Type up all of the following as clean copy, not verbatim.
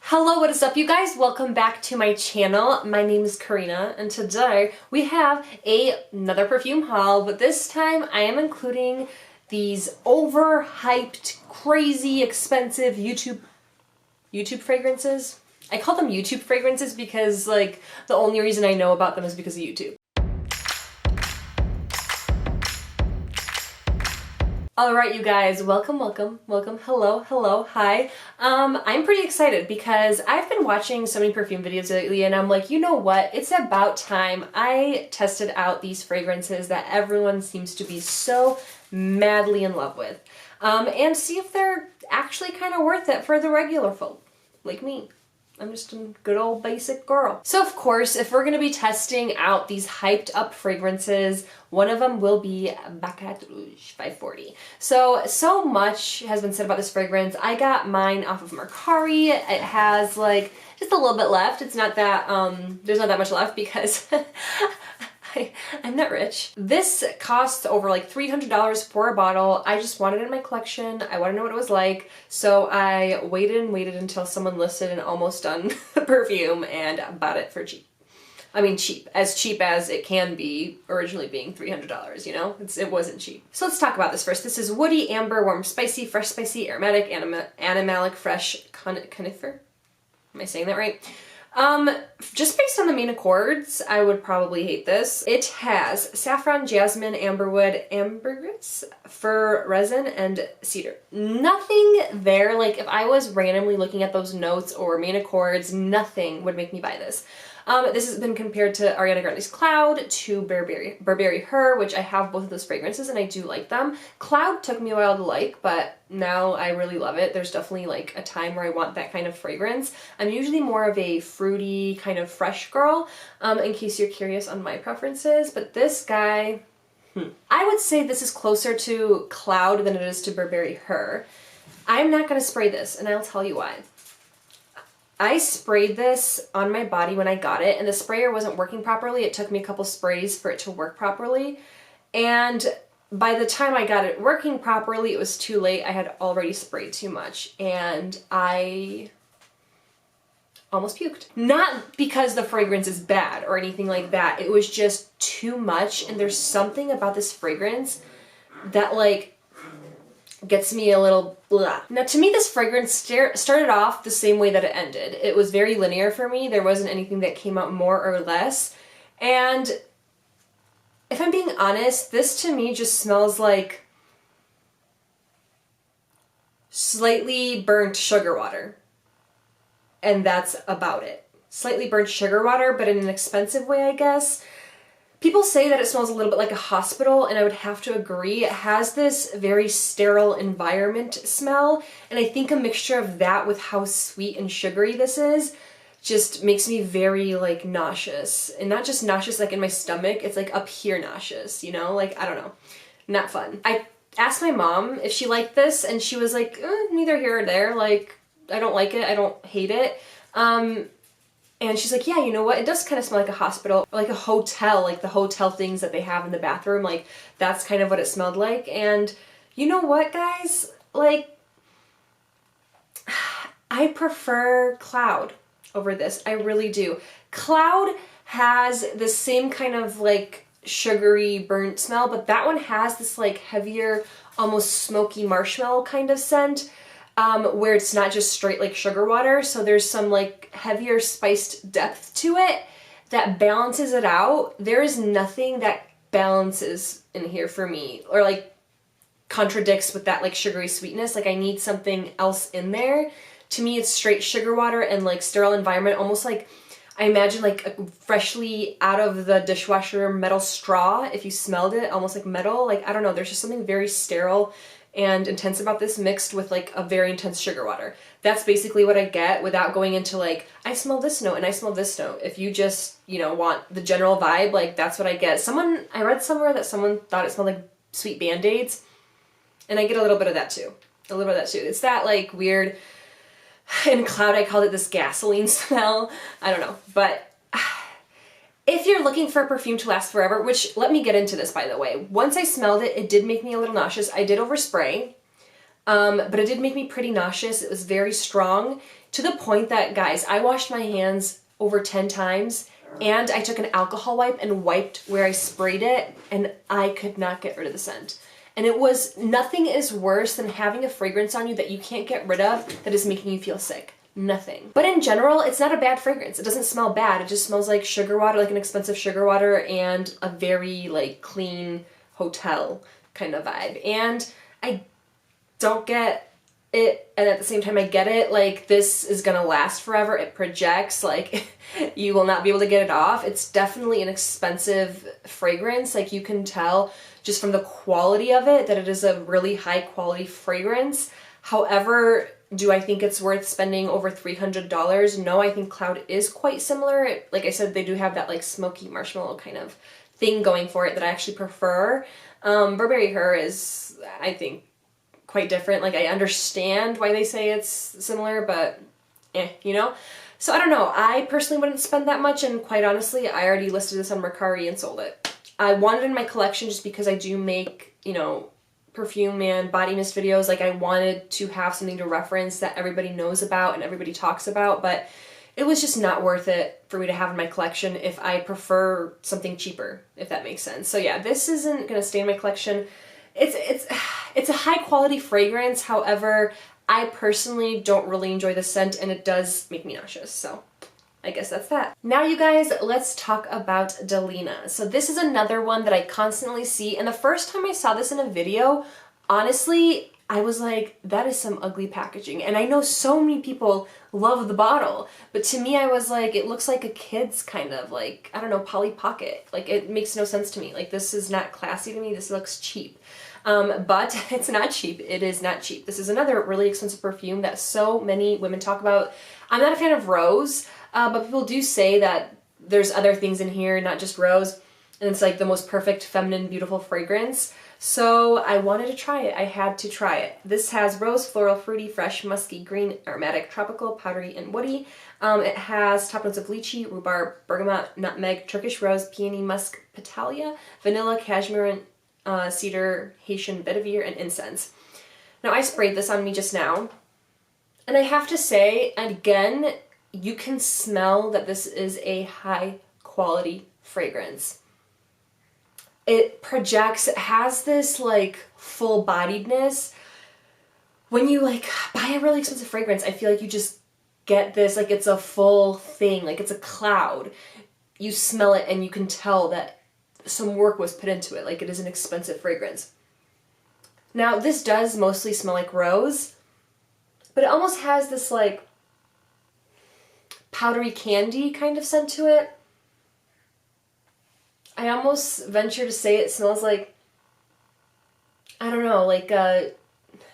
Hello, what is up you guys? Welcome back to my channel. My name is Karina and today we have another perfume haul, but this time I am including these overhyped, crazy, expensive YouTube fragrances. I call them YouTube fragrances because like the only reason I know about them is because of YouTube. Alright you guys, welcome, hello, hi. I'm pretty excited because I've been watching so many perfume videos lately and I'm like, you know what, it's about time I tested out these fragrances that everyone seems to be so madly in love with. And see if they're actually kind of worth it for the regular folk, like me. I'm just a good old basic girl. So of course, if we're gonna be testing out these hyped up fragrances, one of them will be Baccarat Rouge 540. So much has been said about this fragrance. I got mine off of Mercari. It has like just a little bit left. It's not that, there's not that much left because I'm not rich. This costs over like $300 for a bottle. I just wanted it in my collection. I want to know what it was like. So I waited and waited until someone listed an almost done perfume and bought it for cheap. I mean cheap as it can be, originally being $300, you know? It wasn't cheap. So let's talk about this first. This is woody, amber, warm, spicy, fresh, spicy, aromatic, animalic, fresh, conifer? Am I saying that right? Just based on the main accords, I would probably hate this. It has saffron, jasmine, amberwood, ambergris, fir resin, and cedar. Nothing there, like if I was randomly looking at those notes or main accords, nothing would make me buy this. This has been compared to Ariana Grande's Cloud, to Burberry Her, which I have both of those fragrances and I do like them. Cloud took me a while to like, but now I really love it. There's definitely like a time where I want that kind of fragrance. I'm usually more of a fruity kind of fresh girl, in case you're curious on my preferences, but this guy, I would say this is closer to Cloud than it is to Burberry Her. I'm not going to spray this, and I'll tell you why. I sprayed this on my body when I got it, and the sprayer wasn't working properly. It took me a couple sprays for it to work properly, and by the time I got it working properly, it was too late. I had already sprayed too much, and I almost puked. Not because the fragrance is bad or anything like that. It was just too much, and there's something about this fragrance that like gets me a little blah. Now to me this fragrance started off the same way that it ended. It was very linear for me. There wasn't anything that came out more or less. And if I'm being honest, this to me just smells like slightly burnt sugar water. And that's about it. Slightly burnt sugar water, but in an expensive way, I guess. People say that it smells a little bit like a hospital, and I would have to agree. It has this very sterile environment smell, and I think a mixture of that with how sweet and sugary this is just makes me very like nauseous. And not just nauseous like in my stomach, it's like up here nauseous, you know? Like, I don't know. Not fun. I asked my mom if she liked this, and she was like, neither here or there. Like, I don't like it, I don't hate it. And she's like, yeah, you know what? It does kind of smell like a hospital, or like a hotel, like the hotel things that they have in the bathroom. Like, that's kind of what it smelled like. And you know what, guys? Like, I prefer Cloud over this. I really do. Cloud has the same kind of like sugary burnt smell, but that one has this like heavier, almost smoky marshmallow kind of scent. Where it's not just straight like sugar water, so there's some like heavier spiced depth to it that balances it out. There is nothing that balances in here for me, or like contradicts with that like sugary sweetness. Like I need something else in there. To me it's straight sugar water and like sterile environment, almost like I imagine like a freshly out of the dishwasher metal straw, if you smelled it, almost like metal. Like I don't know, there's just something very sterile and intense about this mixed with like a very intense sugar water. That's basically what I get without going into like, I smell this note and I smell this note. If you just, you know, want the general vibe, like that's what I get. I read somewhere that someone thought it smelled like sweet Band-Aids, and I get a little bit of that too. A little bit of that too. It's that like weird, in Cloud I called it this gasoline smell. I don't know, but if you're looking for a perfume to last forever, which, let me get into this by the way. Once I smelled it, it did make me a little nauseous. I did overspray. but it did make me pretty nauseous. It was very strong to the point that, guys, I washed my hands over 10 times and I took an alcohol wipe and wiped where I sprayed it, and I could not get rid of the scent. And it was, nothing is worse than having a fragrance on you that you can't get rid of that is making you feel sick. Nothing. But in general, it's not a bad fragrance. It doesn't smell bad. It just smells like sugar water, like an expensive sugar water, and a very like clean hotel kind of vibe. And I don't get it, and at the same time I get it. Like, this is gonna last forever. It projects, like you will not be able to get it off. It's definitely an expensive fragrance. Like, you can tell just from the quality of it that it is a really high quality fragrance. However, do I think it's worth spending over $300? No, I think Cloud is quite similar. Like I said, they do have that like smoky marshmallow kind of thing going for it that I actually prefer. Burberry Her is, I think, quite different. Like, I understand why they say it's similar, but you know? So I don't know. I personally wouldn't spend that much, and quite honestly, I already listed this on Mercari and sold it. I wanted it in my collection just because I do make, you know, perfume and body mist videos. Like, I wanted to have something to reference that everybody knows about and everybody talks about, but it was just not worth it for me to have in my collection if I prefer something cheaper, if that makes sense. So yeah, this isn't gonna stay in my collection. It's a high quality fragrance. However, I personally don't really enjoy the scent, and it does make me nauseous. So I guess that's that. Now you guys, let's talk about Delina. So this is another one that I constantly see, and the first time I saw this in a video, honestly, I was like, that is some ugly packaging. And I know so many people love the bottle, but to me, I was like, it looks like a kid's kind of like, I don't know, Polly Pocket. Like, it makes no sense to me. Like, this is not classy to me. This looks cheap. But it's not cheap. It is not cheap. This is another really expensive perfume that so many women talk about. I'm not a fan of Rose, but people do say that there's other things in here, not just Rose, and it's like the most perfect feminine, beautiful fragrance. So I wanted to try it. I had to try it. This has rose, floral, fruity, fresh, musky, green, aromatic, tropical, powdery, and woody. It has top notes of lychee, rhubarb, bergamot, nutmeg, Turkish rose, peony, musk, petalia, vanilla, cashmere, cedar, Haitian vetiver, and incense. Now, I sprayed this on me just now, and I have to say, again, you can smell that this is a high quality fragrance. It projects, it has this like full bodiedness. When you like buy a really expensive fragrance, I feel like you just get this, like it's a full thing, like it's a cloud. You smell it and you can tell that some work was put into it, like it is an expensive fragrance. Now, this does mostly smell like rose, but it almost has this like powdery candy kind of scent to it. I almost venture to say it smells like, I don't know, like a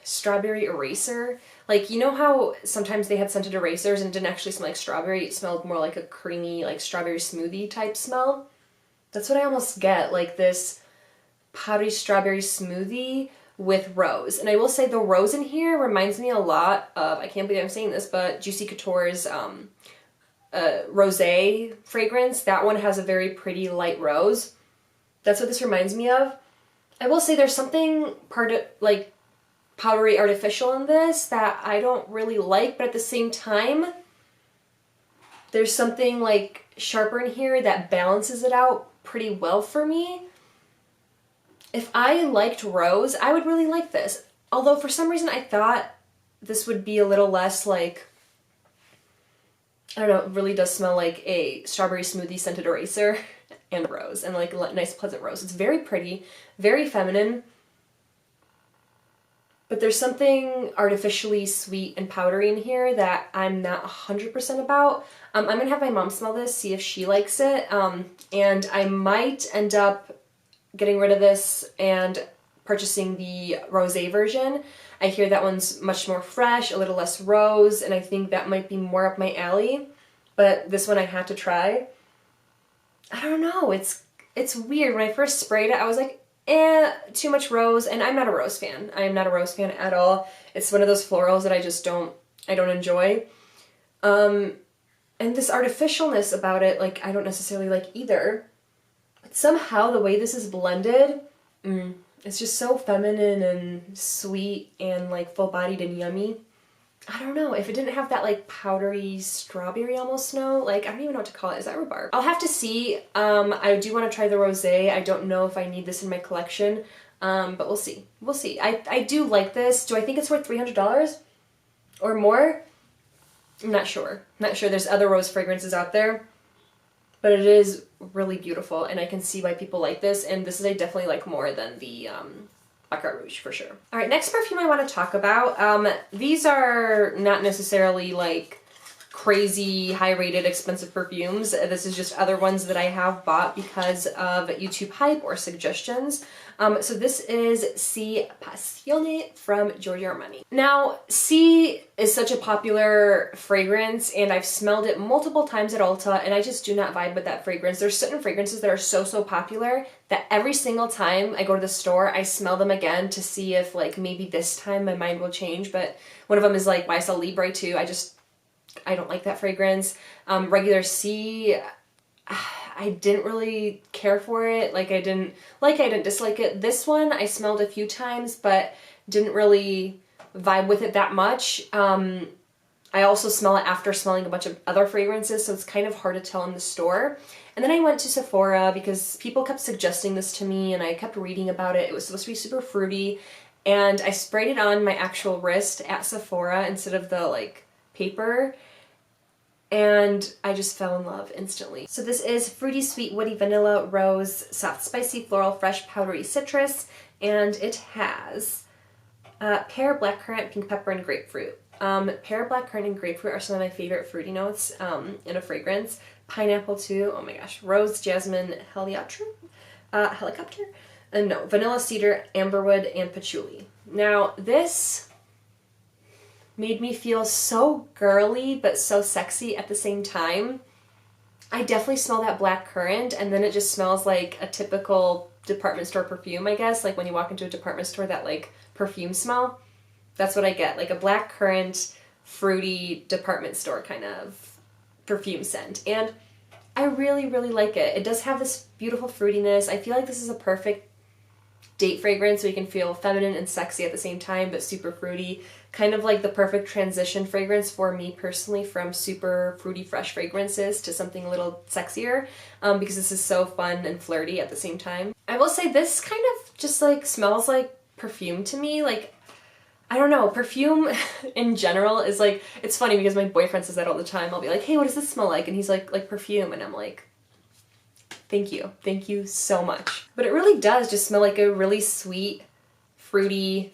strawberry eraser. Like, you know how sometimes they had scented erasers and it didn't actually smell like strawberry, it smelled more like a creamy, like strawberry smoothie type smell? That's what I almost get, like this powdery strawberry smoothie with rose. And I will say the rose in here reminds me a lot of, I can't believe I'm saying this, but Juicy Couture's rosé fragrance. That one has a very pretty light rose. That's what this reminds me of. I will say there's something like powdery artificial in this that I don't really like, but at the same time, there's something like sharper in here that balances it out pretty well for me. If I liked rose, I would really like this. Although for some reason I thought this would be a little less like, I don't know, it really does smell like a strawberry smoothie scented eraser and rose, and like a nice pleasant rose. It's very pretty, very feminine, but there's something artificially sweet and powdery in here that I'm not 100% about. I'm gonna have my mom smell this, see if she likes it, and I might end up getting rid of this and purchasing the rosé version. I hear that one's much more fresh, a little less rose, and I think that might be more up my alley. But this one I had to try. I don't know, it's weird. When I first sprayed it, I was like, too much rose, and I'm not a rose fan. I am not a rose fan at all. It's one of those florals that I don't enjoy. And this artificialness about it, like, I don't necessarily like either. But somehow the way this is blended, It's just so feminine and sweet and like full-bodied and yummy. I don't know, if it didn't have that like powdery strawberry almost smell, like I don't even know what to call it. Is that rhubarb? I'll have to see. I do want to try the rosé. I don't know if I need this in my collection, but we'll see. We'll see. I do like this. Do I think it's worth $300 or more? I'm not sure. I'm not sure. There's other rose fragrances out there, but it is really beautiful and I can see why people like this, and this is I definitely like more than the Baccarat Rouge for sure. All right, next perfume I want to talk about. These are not necessarily like crazy high-rated expensive perfumes. This is just other ones that I have bought because of YouTube hype or suggestions. So this is C Pastilloni from Giorgio Armani. Now, C is such a popular fragrance and I've smelled it multiple times at Ulta and I just do not vibe with that fragrance. There's certain fragrances that are so popular that every single time I go to the store, I smell them again to see if like maybe this time my mind will change. But one of them is like YSL Libre 2. I don't like that fragrance. Regular C, I didn't really care for it. I didn't dislike it. This one I smelled a few times, but didn't really vibe with it that much. I also smell it after smelling a bunch of other fragrances, so it's kind of hard to tell in the store. And then I went to Sephora because people kept suggesting this to me and I kept reading about it. It was supposed to be super fruity, and I sprayed it on my actual wrist at Sephora instead of the like paper, and I just fell in love instantly. So this is fruity, sweet, woody, vanilla, rose, soft, spicy, floral, fresh, powdery, citrus, and it has pear, blackcurrant, pink pepper, and grapefruit. Pear, blackcurrant, and grapefruit are some of my favorite fruity notes in a fragrance. Pineapple too, oh my gosh. Rose, jasmine, helicopter? No, vanilla, cedar, amberwood, and patchouli. Now this made me feel so girly but so sexy at the same time. I definitely smell that blackcurrant, and then it just smells like a typical department store perfume, I guess. Like when you walk into a department store, that like perfume smell. That's what I get, like a blackcurrant, fruity department store kind of perfume scent. And I really like it. It does have this beautiful fruitiness. I feel like this is a perfect date fragrance so you can feel feminine and sexy at the same time, but super fruity. Kind of like the perfect transition fragrance for me personally from super fruity fresh fragrances to something a little sexier, because this is so fun and flirty at the same time. I will say this kind of just like smells like perfume to me. Like, I don't know, perfume in general is like, it's funny because my boyfriend says that all the time. I'll be like, hey, what does this smell like? And he's like perfume, and I'm like, thank you so much. But it really does just smell like a really sweet, fruity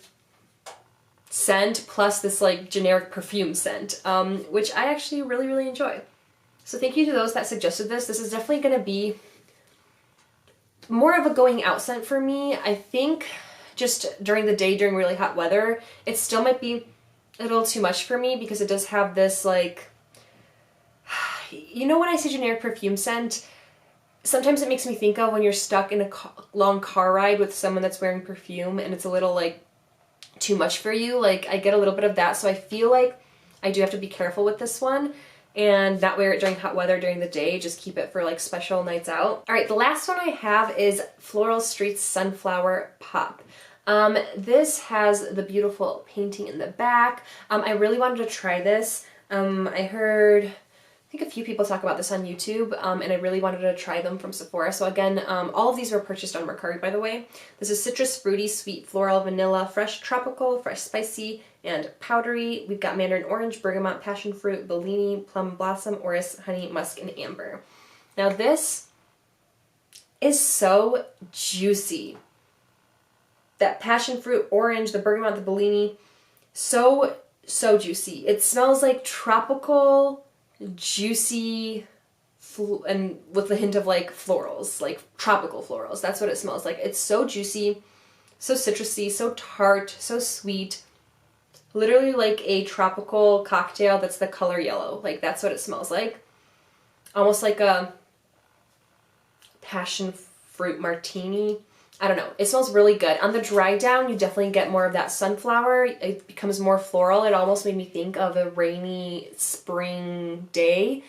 scent plus this like generic perfume scent, which I actually really enjoy. So thank you to those that suggested this. This is definitely going to be more of a going out scent for me. I think just during the day, during really hot weather, it still might be a little too much for me because it does have this like, you know, when I say generic perfume scent, sometimes it makes me think of when you're stuck in a long car ride with someone that's wearing perfume and it's a little like too much for you. Like I get a little bit of that, so I feel like I do have to be careful with this one and not wear it during hot weather during the day. Just keep it for like special nights out. All right, the last one I have is Floral Street's Sunflower Pop. This has the beautiful painting in the back. I really wanted to try this. I heard, I think a few people talk about this on YouTube, and I really wanted to try them from Sephora. So again, all of these were purchased on Mercari, by the way. This is citrus, fruity, sweet, floral, vanilla, fresh tropical, fresh spicy, and powdery. We've got mandarin orange, bergamot, passion fruit, Bellini, plum blossom, orris, honey, musk, and amber. Now this is so juicy. That passion fruit, orange, the bergamot, the Bellini, so juicy. It smells like tropical, juicy, and with a hint of like florals, like tropical florals. That's what it smells like. It's so juicy, so citrusy, so tart, so sweet. Literally like a tropical cocktail that's the color yellow. Like that's what it smells like. Almost like a passion fruit martini. I don't know. It smells really good. On the dry down, you definitely get more of that sunflower. It becomes more floral. It almost made me think of a rainy spring day.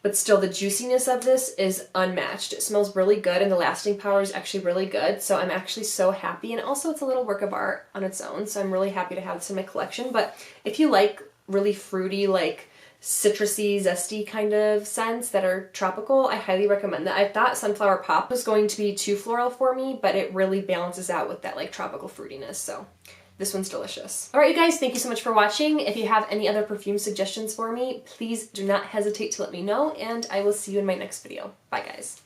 but still the juiciness of this is unmatched. It smells really good and the lasting power is actually really good, so I'm actually so happy. And also it's a little work of art on its own, so I'm really happy to have this in my collection. But if you like really fruity, like citrusy, zesty kind of scents that are tropical, I highly recommend that. I thought Sunflower Pop was going to be too floral for me, but it really balances out with that like tropical fruitiness, so this one's delicious. All right, you guys, thank you so much for watching. If you have any other perfume suggestions for me, please do not hesitate to let me know, and I will see you in my next video. Bye, guys.